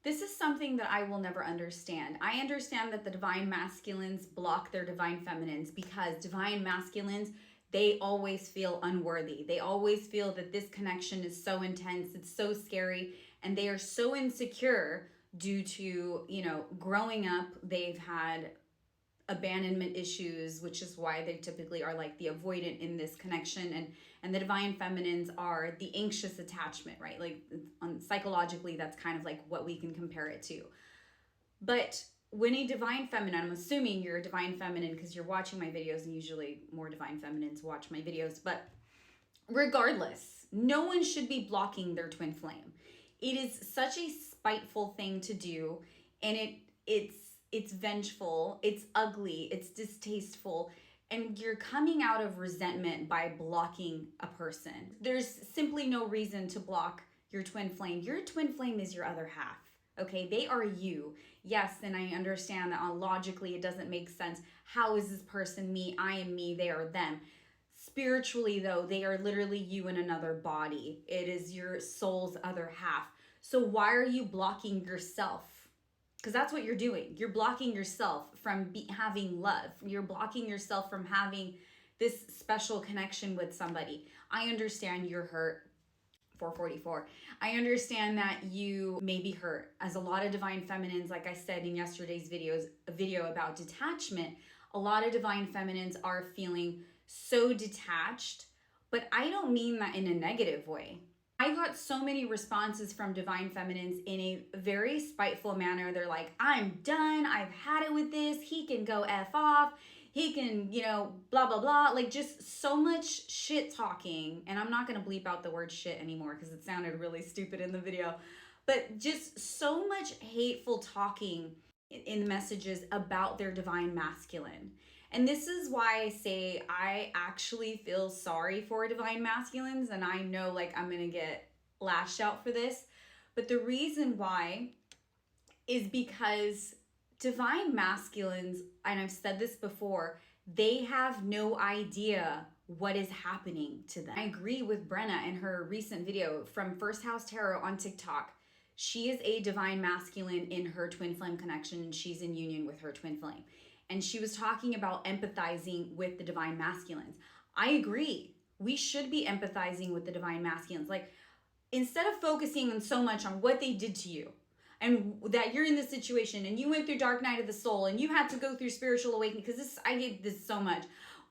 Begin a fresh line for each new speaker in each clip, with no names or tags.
This is something that I will never understand. I understand that the divine masculines block their divine feminines because divine masculines, they always feel unworthy. They always feel that this connection is so intense, it's so scary, and they are so insecure due to, growing up, they've had abandonment issues, which is why they typically are like the avoidant in this connection, and the divine feminines are the anxious attachment, right? Like psychologically, that's kind of like what we can compare it to. But when a divine feminine, I'm assuming you're a divine feminine because you're watching my videos, and usually more divine feminines watch my videos, but regardless, no one should be blocking their twin flame. It is such a spiteful thing to do, and it's vengeful, it's ugly, it's distasteful, and you're coming out of resentment by blocking a person. There's simply no reason to block your twin flame. Your twin flame is your other half. Okay, they are you. Yes, and I understand that logically it doesn't make sense. How is this person me? I am me, they are them. Spiritually, though, they are literally you in another body. It is your soul's other half. So why are you blocking yourself? Because that's what you're doing. You're blocking yourself from having love. You're blocking yourself from having this special connection with somebody. I understand you're hurt. 444. I understand that you may be hurt. As a lot of divine feminines, like I said in yesterday's video about detachment, a lot of divine feminines are feeling so detached, but I don't mean that in a negative way. I got so many responses from divine feminines in a very spiteful manner. They're like, I'm done. I've had it with this. He can go F off. He can, blah, blah, blah. Like just so much shit talking. And I'm not going to bleep out the word shit anymore because it sounded really stupid in the video. But just so much hateful talking in the messages about their divine masculine. And this is why I say I actually feel sorry for divine masculines, and I know like I'm gonna get lashed out for this. But the reason why is because divine masculines, and I've said this before, they have no idea what is happening to them. I agree with Brenna in her recent video from First House Tarot on TikTok. She is a divine masculine in her twin flame connection, and she's in union with her twin flame. And she was talking about empathizing with the divine masculines. I agree. We should be empathizing with the divine masculines. Like, instead of focusing on so much on what they did to you and that you're in this situation and you went through dark night of the soul and you had to go through spiritual awakening, because I did this so much.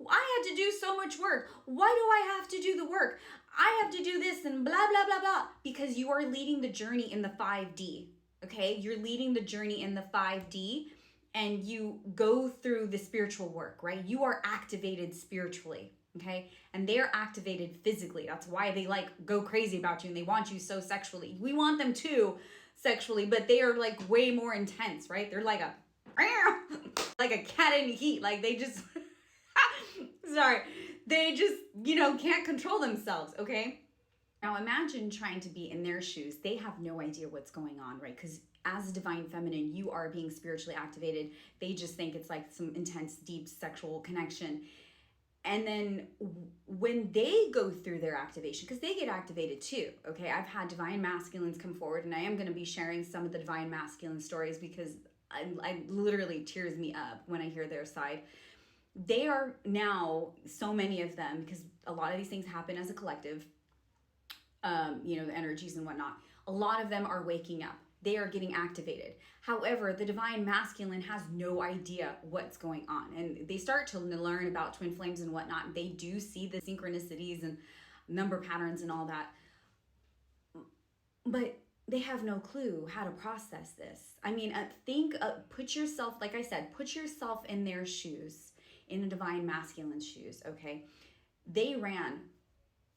I had to do so much work. Why do I have to do the work? I have to do this and blah, blah, blah, blah. Because you are leading the journey in the 5D, okay? You're leading the journey in the 5D, and you go through the spiritual work, right? You are activated spiritually, okay? And they're activated physically. That's why they like go crazy about you and they want you so sexually. We want them too sexually, but they are like way more intense, right? They're like like a cat in heat. Like they just, sorry, they just, can't control themselves, okay? Now imagine trying to be in their shoes. They have no idea what's going on, right? Because as a divine feminine, you are being spiritually activated. They just think it's like some intense, deep sexual connection. And then when they go through their activation, because they get activated too, okay? I've had divine masculines come forward, and I am going to be sharing some of the divine masculine stories because I literally tears me up when I hear their side. They are now, so many of them, because a lot of these things happen as a collective, the energies and whatnot. A lot of them are waking up. They are getting activated. However, the divine masculine has no idea what's going on. And they start to learn about twin flames and whatnot. They do see the synchronicities and number patterns and all that. But they have no clue how to process this. I mean, put yourself, like I said, put yourself in their shoes, in a divine masculine's shoes, okay? They ran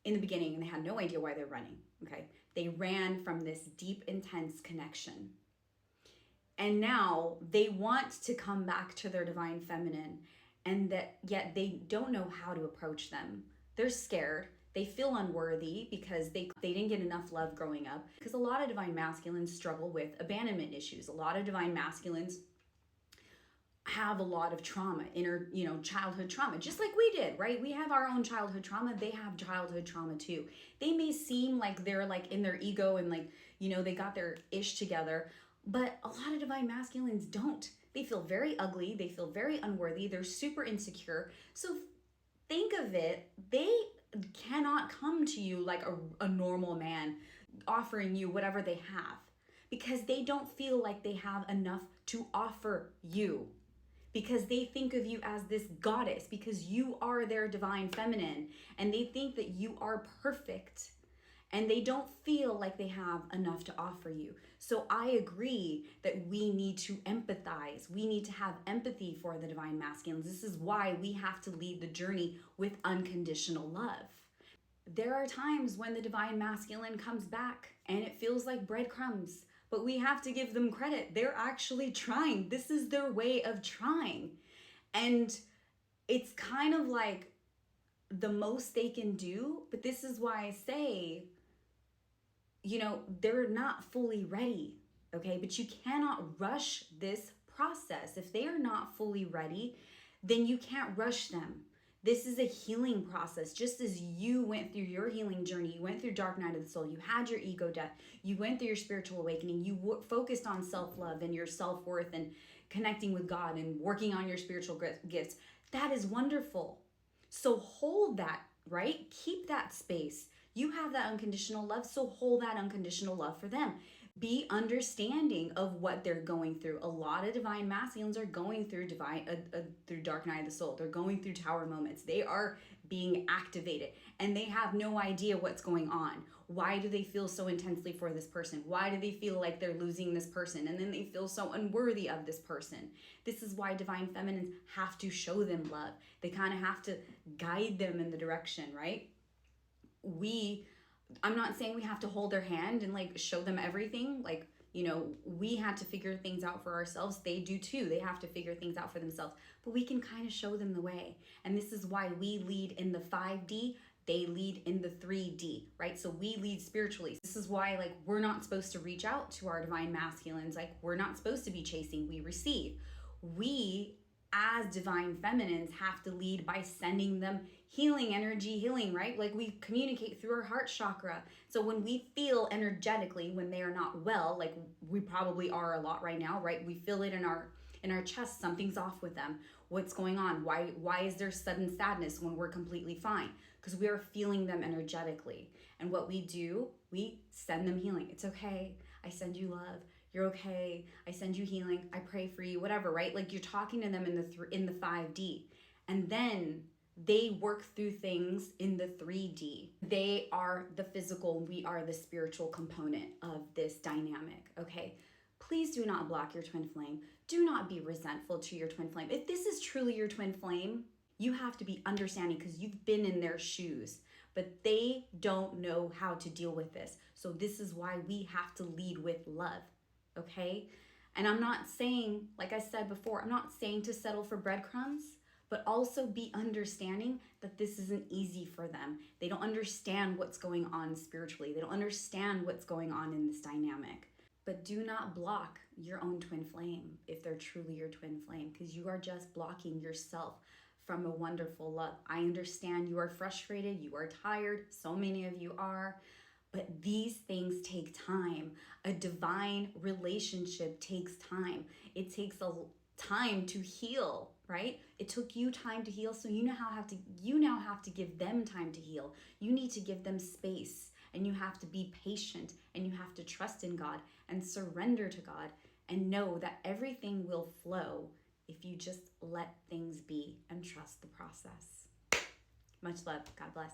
in the beginning and they had no idea why they're running, okay? They ran from this deep, intense connection. And now they want to come back to their divine feminine, and yet they don't know how to approach them. They're scared. They feel unworthy because they didn't get enough love growing up. Because a lot of divine masculines struggle with abandonment issues. A lot of divine masculines have a lot of trauma, childhood trauma, just like we did, right? We have our own childhood trauma. They have childhood trauma too. They may seem like they're like in their ego and like, they got their ish together, But a lot of divine masculines don't. They feel very ugly, they feel very unworthy, they're super insecure. So think of it, they cannot come to you like a normal man offering you whatever they have, because they don't feel like they have enough to offer you, because they think of you as this goddess, because you are their divine feminine, and they think that you are perfect, and they don't feel like they have enough to offer you. So I agree that we need to empathize. We need to have empathy for the divine masculines. This is why we have to lead the journey with unconditional love. There are times when the divine masculine comes back and it feels like breadcrumbs, but we have to give them credit. They're actually trying. This is their way of trying. And it's kind of like the most they can do, but this is why I say, they're not fully ready, okay? But you cannot rush this process. If they are not fully ready, then you can't rush them. This is a healing process. Just as you went through your healing journey, you went through dark night of the soul, you had your ego death, you went through your spiritual awakening, you focused on self-love and your self-worth and connecting with God and working on your spiritual gifts. That is wonderful. So hold that, right? Keep that space. You have that unconditional love, so hold that unconditional love for them. Be understanding of what they're going through. A lot of divine masculines are going through through dark night of the soul. They're going through tower moments. They are being activated and they have no idea what's going on. Why do they feel so intensely for this person? Why do they feel like they're losing this person? And then they feel so unworthy of this person. This is why divine feminines have to show them love. They kind of have to guide them in the direction, right? I'm not saying we have to hold their hand and like show them everything. Like, we had to figure things out for ourselves. They do too. They have to figure things out for themselves, but we can kind of show them the way. And this is why we lead in the 5D, they lead in the 3D, right? So we lead spiritually. This is why like we're not supposed to reach out to our divine masculines. Like we're not supposed to be chasing, we receive. We as divine feminines have to lead by sending them healing energy, right? Like we communicate through our heart chakra. So when we feel energetically when they are not well, like we probably are a lot right now, right? We feel it in our chest, something's off with them. What's going on? Why is there sudden sadness when we're completely fine? Because we are feeling them energetically. And what we do, we send them healing. It's okay. I send you love. You're okay. I send you healing. I pray for you, whatever, right? Like you're talking to them in the 5D. And then they work through things in the 3D. They are the physical, we are the spiritual component of this dynamic, okay? Please do not block your twin flame. Do not be resentful to your twin flame. If this is truly your twin flame, you have to be understanding because you've been in their shoes, but they don't know how to deal with this. So this is why we have to lead with love, okay? And I'm not saying, like I said before, I'm not saying to settle for breadcrumbs, but also be understanding that this isn't easy for them. They don't understand what's going on spiritually. They don't understand what's going on in this dynamic. But do not block your own twin flame if they're truly your twin flame, because you are just blocking yourself from a wonderful love. I understand you are frustrated, you are tired, so many of you are, but these things take time. A divine relationship takes time. It takes a time to heal, right? It took you time to heal, so you now have to give them time to heal. You need to give them space, and you have to be patient, and you have to trust in God and surrender to God and know that everything will flow if you just let things be and trust the process. Much love. God bless.